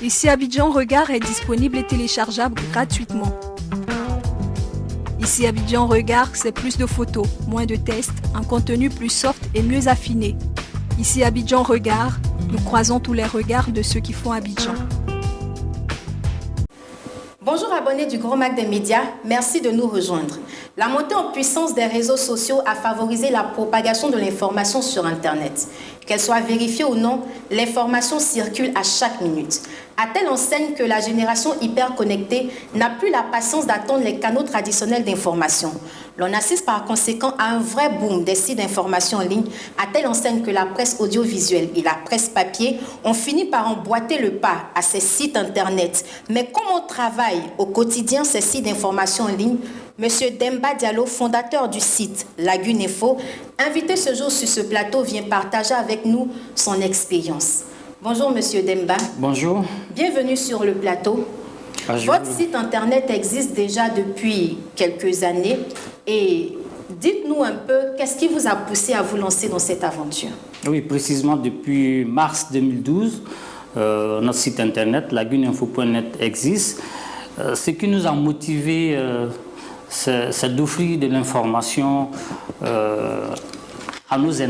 Ici Abidjan Regard est disponible et téléchargeable gratuitement. Ici Abidjan Regard, c'est plus de photos, moins de tests, un contenu plus soft et mieux affiné. Ici Abidjan Regard, nous croisons tous les regards de ceux qui font Abidjan. Bonjour abonnés du Grand Mac des médias, merci de nous rejoindre. La montée en puissance des réseaux sociaux a favorisé la propagation de l'information sur Internet. Qu'elle soit vérifiée ou non, l'information circule à chaque minute. À telle enseigne que la génération hyper connectée n'a plus la patience d'attendre les canaux traditionnels d'information. L'on assiste par conséquent à un vrai boom des sites d'information en ligne, à telle enseigne que la presse audiovisuelle et la presse papier ont fini par emboîter le pas à ces sites Internet. Mais comment travaillent au quotidien ces sites d'information en ligne? Monsieur Demba Diallo, fondateur du site Lagune Info, invité ce jour sur ce plateau, vient partager avec nous son expérience. Bonjour Monsieur Demba. Bonjour. Bienvenue sur le plateau. Bonjour. Votre site internet existe déjà depuis quelques années et dites-nous un peu, qu'est-ce qui vous a poussé à vous lancer dans cette aventure? Oui, précisément depuis mars 2012, notre site internet laguneinfo.net existe. Ce qui nous a motivé, c'est d'offrir de l'information à nos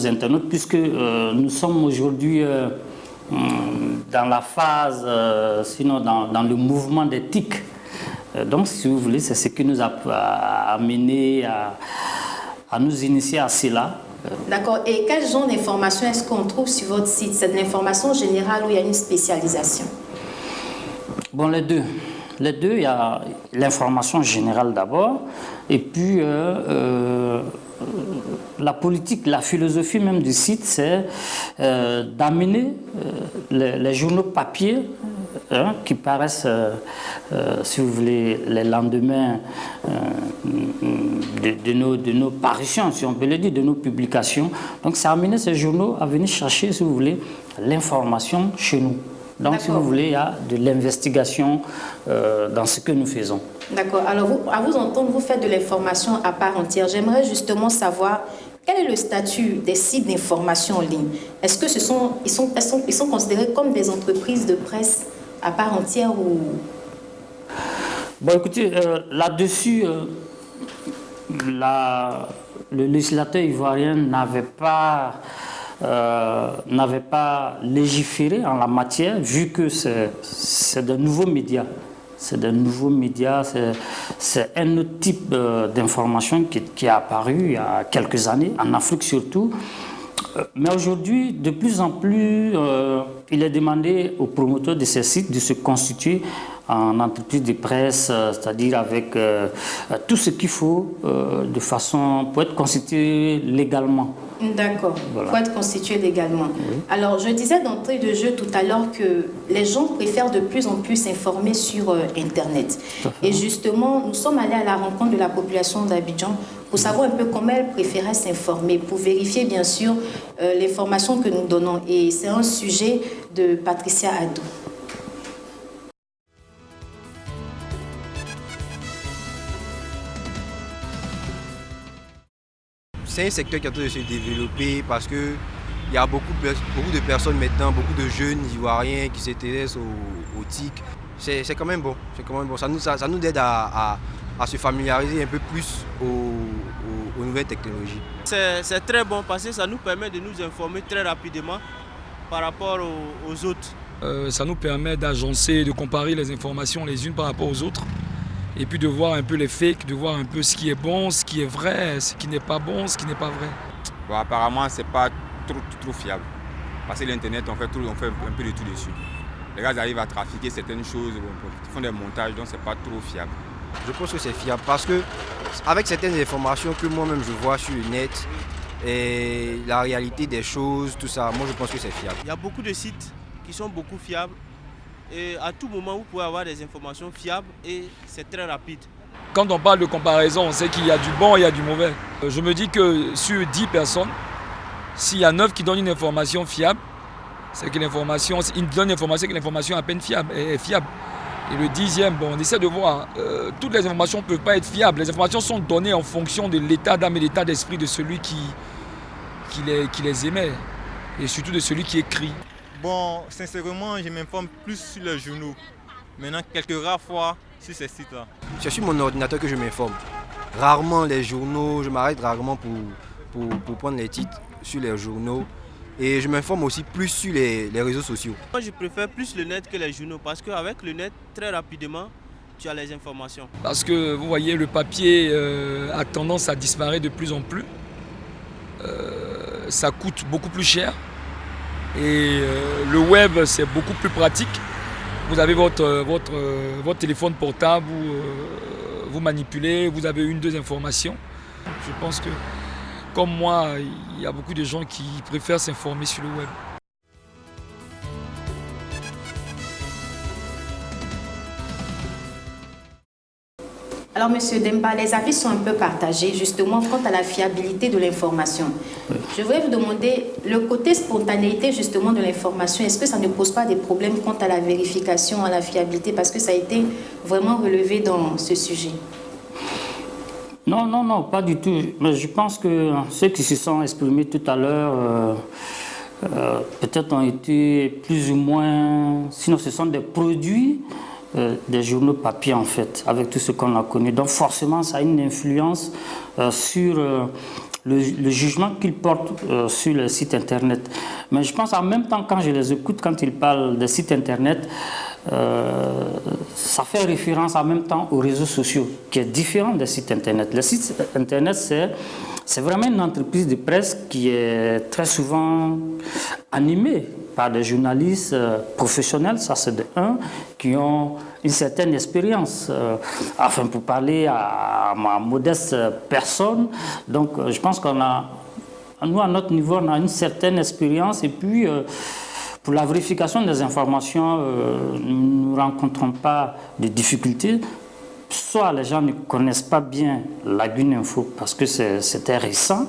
internautes, puisque nous sommes aujourd'hui dans la phase, sinon dans le mouvement des TIC. Donc, si vous voulez, c'est ce qui nous a amené à nous initier à cela. D'accord. Et quel genre d'information est-ce qu'on trouve sur votre site? C'est de l'information générale ou il y a une spécialisation? Bon, les deux. Les deux, il y a l'information générale d'abord, et puis la politique, la philosophie même du site, c'est d'amener les journaux papier qui paraissent, si vous voulez, les lendemains de nos parutions, si on peut le dire, de nos publications. Donc, c'est amener ces journaux à venir chercher, si vous voulez, l'information chez nous. Donc, si vous voulez, il y a de l'investigation dans ce que nous faisons. D'accord. Alors, à vous entendre, vous faites de l'information à part entière. J'aimerais justement savoir quel est le statut des sites d'information en ligne. Est-ce que ils sont considérés comme des entreprises de presse à part entière ou... Bon, écoutez, là-dessus, le législateur ivoirien n'avait pas légiféré en la matière, vu que c'est de nouveaux médias. C'est de nouveaux médias, c'est un autre type d'information qui est apparu il y a quelques années, en Afrique surtout. Mais aujourd'hui, de plus en plus, il est demandé aux promoteurs de ces sites de se constituer en entreprise de presse, c'est-à-dire avec tout ce qu'il faut de façon pour être constitué légalement. D'accord, voilà. Pour être constitué légalement. Oui. Alors, je disais d'entrée de jeu tout à l'heure que les gens préfèrent de plus en plus s'informer sur Internet. Et justement, nous sommes allés à la rencontre de la population d'Abidjan pour savoir un peu comment elle préférait s'informer, pour vérifier bien sûr l'information que nous donnons. Et c'est un sujet de Patricia Adou. C'est un secteur qui est en train de se développer parce qu'il y a beaucoup de personnes maintenant, beaucoup de jeunes Ivoiriens qui s'intéressent aux TIC. C'est quand même bon, Ça nous aide à se familiariser un peu plus aux nouvelles technologies. C'est très bon parce que ça nous permet de nous informer très rapidement par rapport aux autres. Ça nous permet d'agencer, de comparer les informations les unes par rapport aux autres. Et puis de voir un peu les fakes, de voir un peu ce qui est bon, ce qui est vrai, ce qui n'est pas bon, ce qui n'est pas vrai. Bon, apparemment, c'est pas trop fiable. Parce que l'Internet, on fait un peu de tout dessus. Les gars arrivent à trafiquer certaines choses, ils font des montages, donc c'est pas trop fiable. Je pense que c'est fiable parce que avec certaines informations que moi-même je vois sur le net, et la réalité des choses, tout ça, moi je pense que c'est fiable. Il y a beaucoup de sites qui sont beaucoup fiables. Et à tout moment, vous pouvez avoir des informations fiables et c'est très rapide. Quand on parle de comparaison, on sait qu'il y a du bon et il y a du mauvais. Je me dis que sur 10 personnes, s'il y a 9 qui donnent une information fiable, c'est que l'information, ils donnent une information que l'information est à peine fiable, est fiable. Et le 10e, bon, on essaie de voir, toutes les informations ne peuvent pas être fiables. Les informations sont données en fonction de l'état d'âme et l'état d'esprit de celui qui les émet et surtout de celui qui écrit. Bon, sincèrement, je m'informe plus sur les journaux. Maintenant, quelques rares fois sur ces sites-là. C'est sur mon ordinateur que je m'informe. Rarement les journaux, je m'arrête rarement pour prendre les titres sur les journaux. Et je m'informe aussi plus sur les réseaux sociaux. Moi, je préfère plus le net que les journaux parce qu'avec le net, très rapidement, tu as les informations. Parce que vous voyez, le papier a tendance à disparaître de plus en plus. Ça coûte beaucoup plus cher. Et le web, c'est beaucoup plus pratique. Vous avez votre téléphone portable, vous manipulez, vous avez une, deux informations. Je pense que, comme moi, il y a beaucoup de gens qui préfèrent s'informer sur le web. Alors, Monsieur Demba, les avis sont un peu partagés, justement, quant à la fiabilité de l'information. Je voudrais vous demander, le côté spontanéité, justement, de l'information, est-ce que ça ne pose pas des problèmes quant à la vérification, à la fiabilité, parce que ça a été vraiment relevé dans ce sujet? Non, pas du tout. Mais je pense que ceux qui se sont exprimés tout à l'heure, peut-être ont été plus ou moins, sinon ce sont des produits des journaux papier en fait, avec tout ce qu'on a connu. Donc forcément, ça a une influence sur le jugement qu'ils portent sur le site internet. Mais je pense en même temps, quand je les écoute, quand ils parlent des sites internet, ça fait référence en même temps aux réseaux sociaux, qui est différent des sites internet. Le site internet, c'est vraiment une entreprise de presse qui est très souvent animée par des journalistes professionnels, ça c'est de un, qui ont une certaine expérience. Enfin, pour parler à ma modeste personne, donc je pense qu'on a, nous à notre niveau, on a une certaine expérience et puis pour la vérification des informations, nous ne rencontrons pas de difficultés. Soit les gens ne connaissent pas bien Lagune Info parce que c'était récent,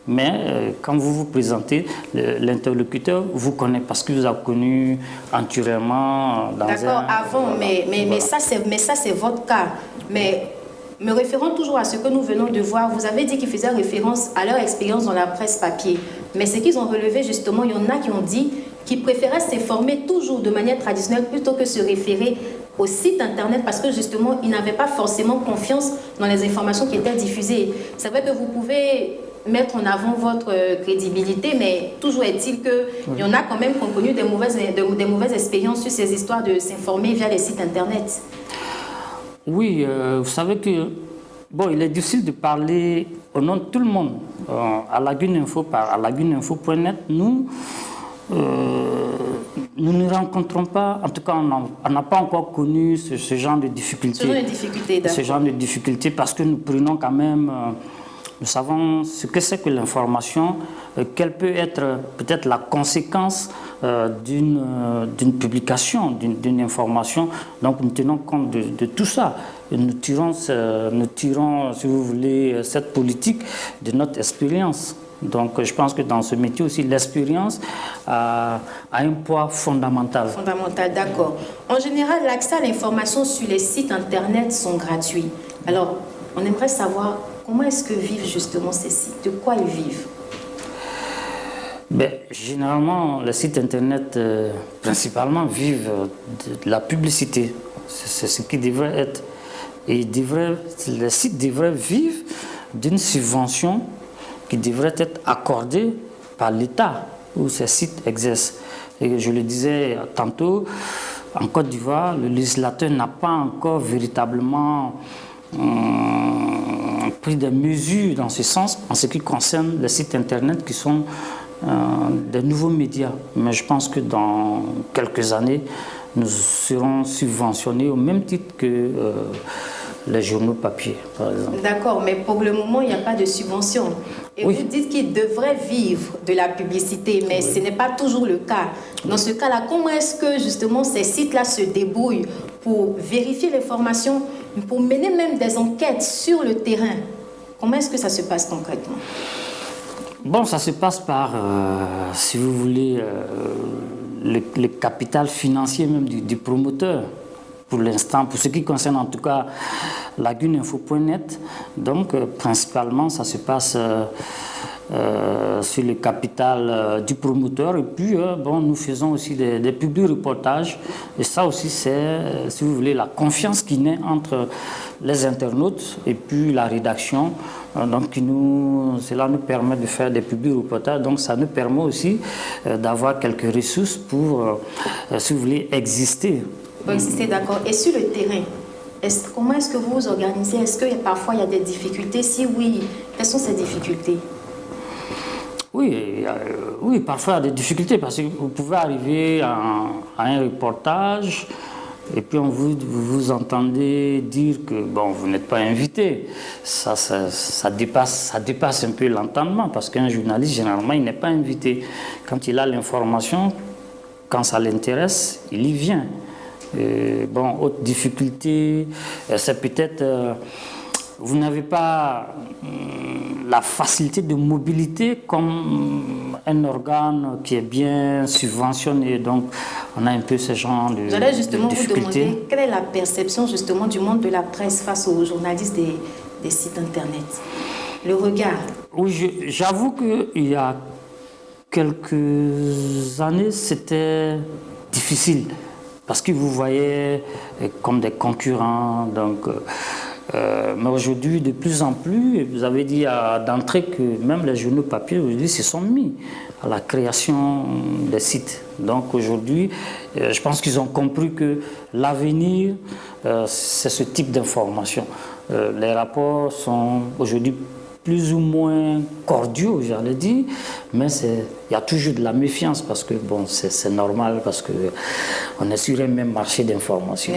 mais quand vous vous présentez, l'interlocuteur vous connaît parce qu'il vous a connu antérieurement. D'accord, avant, mais ça c'est votre cas. Mais me référant toujours à ce que nous venons de voir, vous avez dit qu'ils faisaient référence à leur expérience dans la presse papier. Mais ce qu'ils ont relevé justement, il y en a qui ont dit qu'ils préféraient s'informer toujours de manière traditionnelle plutôt que se référer au site internet parce que justement, ils n'avaient pas forcément confiance dans les informations qui étaient diffusées. C'est vrai que vous pouvez mettre en avant votre crédibilité, mais toujours est-il qu'il y en a quand même qui ont connu des mauvaises expériences sur ces histoires de s'informer via les sites internet. Oui, vous savez que bon, il est difficile de parler au nom de tout le monde. À Lagune Info, à laguneinfo.net, nous ne rencontrons pas, en tout cas on n'a pas encore connu ce genre de difficultés. Ce genre de difficultés parce que nous prenons quand même, nous savons ce que c'est que l'information, quelle peut être peut-être la conséquence d'une publication, d'une information. Donc nous tenons compte de tout ça. Et nous tirons, si vous voulez, cette politique de notre expérience. Donc je pense que dans ce métier aussi, l'expérience a un poids fondamental. Fondamental, d'accord. En général, l'accès à l'information sur les sites internet sont gratuits. Alors, on aimerait savoir comment est-ce que vivent justement ces sites, de quoi ils vivent? Généralement, les sites internet principalement vivent de la publicité. C'est ce qui devrait être. Et les sites devraient vivre d'une subvention qui devrait être accordée par l'État où ces sites exercent. Et je le disais tantôt, en Côte d'Ivoire, le législateur n'a pas encore véritablement pris des mesures dans ce sens en ce qui concerne les sites internet qui sont des nouveaux médias. Mais je pense que dans quelques années, nous serons subventionnés au même titre que les journaux papier, par exemple. D'accord, mais pour le moment, il n'y a pas de subvention. Et oui. Vous dites qu'ils devraient vivre de la publicité, mais oui, ce n'est pas toujours le cas. Dans ce cas-là, comment est-ce que justement ces sites-là se débrouillent pour vérifier l'information, pour mener même des enquêtes sur le terrain? Comment est-ce que ça se passe concrètement? Bon, ça se passe par, si vous voulez, le capital financier même du promoteur. Pour l'instant, pour ce qui concerne en tout cas laguneinfo.net, donc principalement ça se passe sur le capital du promoteur. Et puis, nous faisons aussi des publics reportages. Et ça aussi, c'est, si vous voulez, la confiance qui naît entre les internautes et puis la rédaction. Donc, cela nous permet de faire des publics reportages. Donc, ça nous permet aussi d'avoir quelques ressources pour, si vous voulez, exister. Pour exister, d'accord. Et sur le terrain, comment est-ce que vous vous organisez? Est-ce que parfois il y a des difficultés? Si oui, quelles sont ces difficultés? Oui, parfois il y a des difficultés parce que vous pouvez arriver à un reportage et puis vous entendez dire que vous n'êtes pas invité. Ça dépasse un peu l'entendement parce qu'un journaliste, généralement, il n'est pas invité. Quand il a l'information, quand ça l'intéresse, il y vient. Autre difficulté, c'est peut-être vous n'avez pas la facilité de mobilité comme un organe qui est bien subventionné. Donc, on a un peu ce genre de difficultés. J'allais justement vous demander quelle est la perception justement du monde de la presse face aux journalistes des sites internet. Le regard. Oui, j'avoue qu'il y a quelques années, c'était difficile. Parce que vous voyez comme des concurrents. Donc, mais aujourd'hui, de plus en plus, vous avez dit d'entrée que même les journaux papier aujourd'hui se sont mis à la création des sites. Donc aujourd'hui, je pense qu'ils ont compris que l'avenir, c'est ce type d'information. Les rapports sont aujourd'hui plus ou moins cordiaux, j'allais dire, mais il y a toujours de la méfiance parce que c'est normal, parce qu'on est sur un même marché d'information.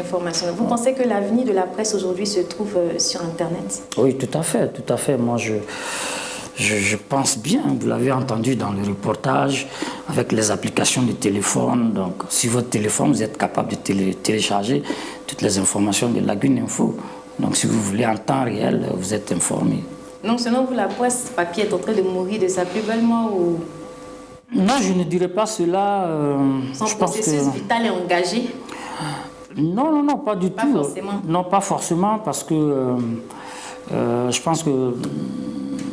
Vous pensez que l'avenir de la presse aujourd'hui se trouve sur Internet? Oui, tout à fait. Moi, je pense bien, vous l'avez entendu dans le reportage, avec les applications de téléphone. Donc, sur votre téléphone, vous êtes capable de télécharger toutes les informations de Lagune Info. Donc, si vous voulez en temps réel, vous êtes informé. Donc, selon vous, la presse papier est en train de mourir de sa plus belle mort ou... Non, je ne dirais pas cela. Son processus vital est engagé? Non, pas du tout. Pas forcément? Non, pas forcément, parce que je pense que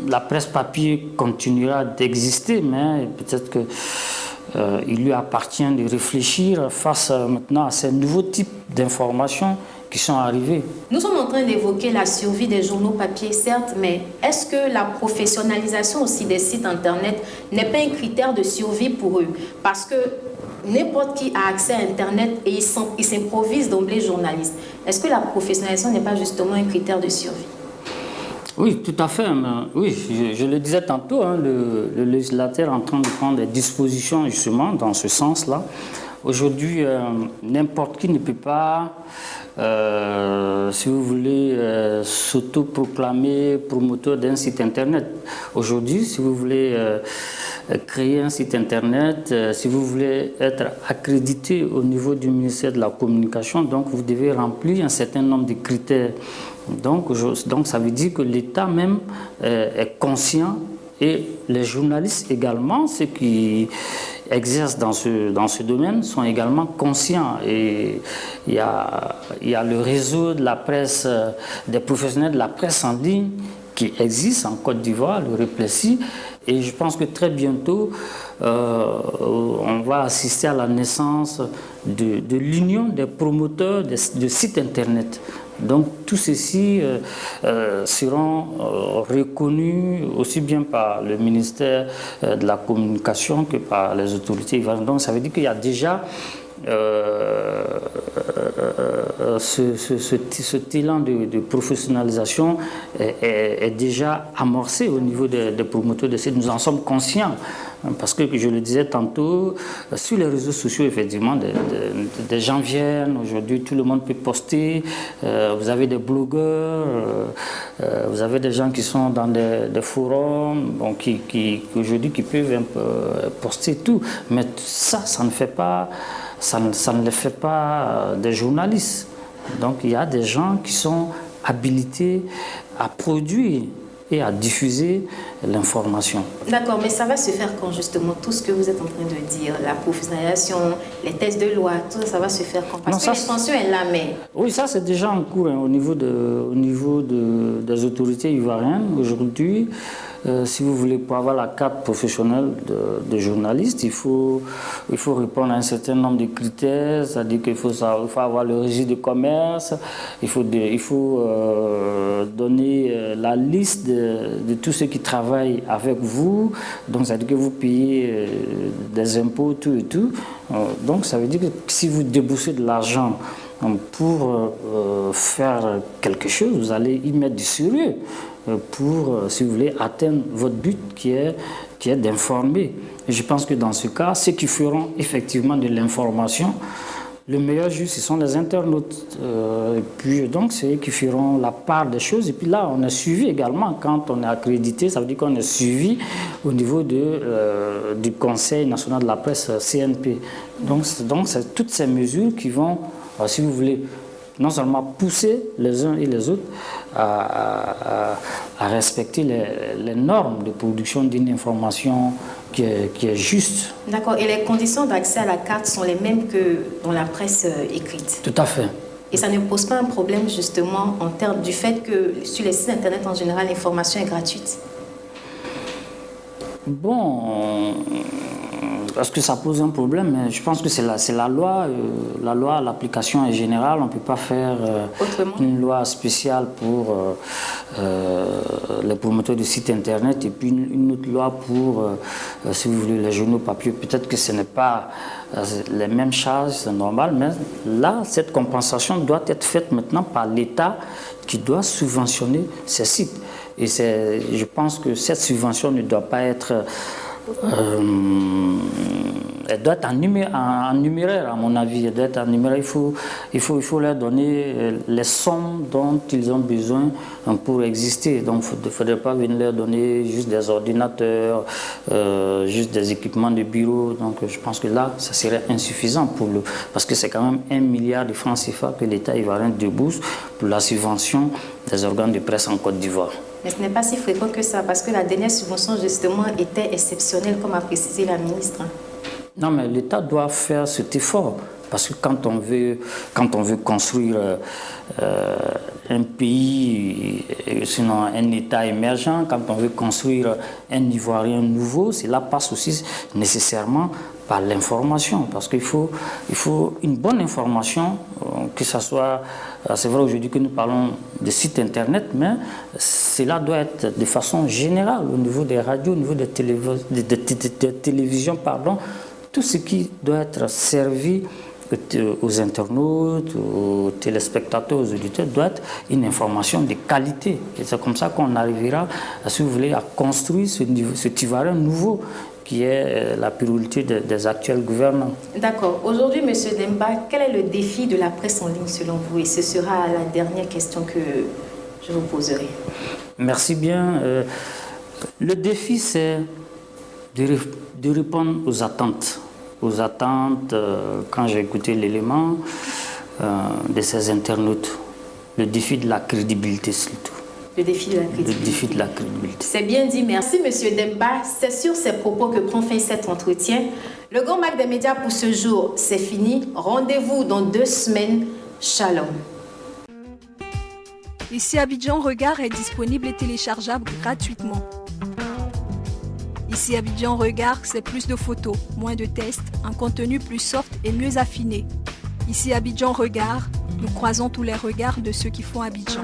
la presse papier continuera d'exister, mais peut-être qu'il lui appartient de réfléchir face maintenant à ces nouveaux types d'informations qui sont arrivés. Nous sommes en train d'évoquer la survie des journaux papier, certes, mais est-ce que la professionnalisation aussi des sites Internet n'est pas un critère de survie pour eux? Parce que n'importe qui a accès à Internet et il s'improvise d'emblée journaliste. Est-ce que la professionnalisation n'est pas justement un critère de survie? Oui, tout à fait. Oui, je le disais tantôt, le législateur est en train de prendre des dispositions justement dans ce sens-là. Aujourd'hui, n'importe qui ne peut pas, si vous voulez, s'autoproclamer promoteur d'un site Internet. Aujourd'hui, si vous voulez créer un site Internet, si vous voulez être accrédité au niveau du ministère de la Communication, donc vous devez remplir un certain nombre de critères. Donc ça veut dire que l'État même est conscient, et les journalistes également, ceux qui exercent dans ce domaine, sont également conscients. Et il y a le réseau de la presse, des professionnels de la presse en ligne qui existe en Côte d'Ivoire, le REPLESI, et je pense que très bientôt, on va assister à la naissance de l'union des promoteurs de sites Internet. Donc tous ceux-ci seront reconnus aussi bien par le ministère de la Communication que par les autorités ivoiriennes. Donc ça veut dire qu'il y a déjà ce élan de professionnalisation est déjà amorcé au niveau des promoteurs de sites. Nous en sommes conscients. Parce que, je le disais tantôt, sur les réseaux sociaux, effectivement, des gens viennent. Aujourd'hui, tout le monde peut poster. Vous avez des blogueurs, vous avez des gens qui sont dans des forums, aujourd'hui, qui peuvent poster tout. Mais ça ne fait pas, ça ne les fait pas des journalistes. Donc, il y a des gens qui sont habilités à produire et à diffuser l'information. D'accord, mais ça va se faire quand justement tout ce que vous êtes en train de dire, la professionnalisation, les tests de loi, tout ça va se faire quand? Parce que l'expansion est là, mais... Oui, ça c'est déjà en cours au niveau des autorités ivoiriennes. Aujourd'hui, si vous voulez, pour avoir la carte professionnelle de journaliste, il faut répondre à un certain nombre de critères, c'est-à-dire qu'il faut avoir le registre de commerce, il faut donner la liste de tous ceux qui travaillent avec vous, donc c'est-à-dire que vous payez des impôts, tout et tout. Donc ça veut dire que si vous déboursez de l'argent pour faire quelque chose, vous allez y mettre du sérieux pour, si vous voulez, atteindre votre but qui est d'informer. Et je pense que dans ce cas, ceux qui feront effectivement de l'information, le meilleur juge, ce sont les internautes. Et puis donc, c'est eux qui feront la part des choses. Et puis là, on est suivi également. Quand on est accrédité, ça veut dire qu'on est suivi au niveau du Conseil national de la presse, CNP. Donc c'est toutes ces mesures qui vont, si vous voulez, non seulement pousser les uns et les autres à respecter les normes de production d'une information qui est juste. D'accord. Et les conditions d'accès à la carte sont les mêmes que dans la presse écrite? Tout à fait. Et ça ne pose pas un problème justement en termes du fait que sur les sites internet en général, l'information est gratuite? Bon, parce que ça pose un problème, mais je pense que c'est la loi. La loi, l'application est générale. On ne peut pas faire une loi spéciale pour les promoteurs de sites internet et puis une autre loi pour, si vous voulez, les journaux papier. Peut-être que ce n'est pas les mêmes charges, c'est normal, mais là, cette compensation doit être faite maintenant par l'État qui doit subventionner ces sites. Et je pense que cette subvention ne doit pas être... elle doit être en numéraire, à mon avis. Elle doit être en numéraire. Il faut leur donner les sommes dont ils ont besoin pour exister. Donc, il ne faudrait pas venir leur donner juste des ordinateurs, juste des équipements de bureau. Donc, je pense que là, ça serait insuffisant parce que c'est quand même 1 milliard de francs CFA que l'État ivoirien débourse pour la subvention des organes de presse en Côte d'Ivoire. Mais ce n'est pas si fréquent que ça, parce que la dernière subvention, justement, était exceptionnelle, comme a précisé la ministre. Non, mais l'État doit faire cet effort. Parce que quand on veut construire un pays, sinon un État émergent, quand on veut construire un Ivoirien nouveau, cela passe aussi nécessairement par l'information. Parce qu'il faut une bonne information, que ce soit... C'est vrai aujourd'hui que nous parlons de sites internet, mais cela doit être de façon générale, au niveau des radios, au niveau des télévisions, tout ce qui doit être servi aux internautes, aux téléspectateurs, aux auditeurs, doit être une information de qualité. Et c'est comme ça qu'on arrivera, si vous voulez, à construire cet Ivoirien nouveau qui est la priorité des actuels gouvernants. D'accord. Aujourd'hui, M. Demba, quel est le défi de la presse en ligne selon vous? Et ce sera la dernière question que je vous poserai. Merci bien. Le défi, c'est de répondre aux attentes. Quand j'ai écouté l'élément de ces internautes, le défi de la crédibilité surtout. Le défi de la crédibilité. C'est bien dit, merci M. Demba. C'est sur ces propos que prend fin cet entretien. Le Grand Mac des médias pour ce jour, c'est fini. Rendez-vous dans 2 semaines. Shalom. Ici Abidjan Regard est disponible et téléchargeable gratuitement. Ici Abidjan Regard, c'est plus de photos, moins de tests, un contenu plus soft et mieux affiné. Ici Abidjan Regard, nous croisons tous les regards de ceux qui font Abidjan.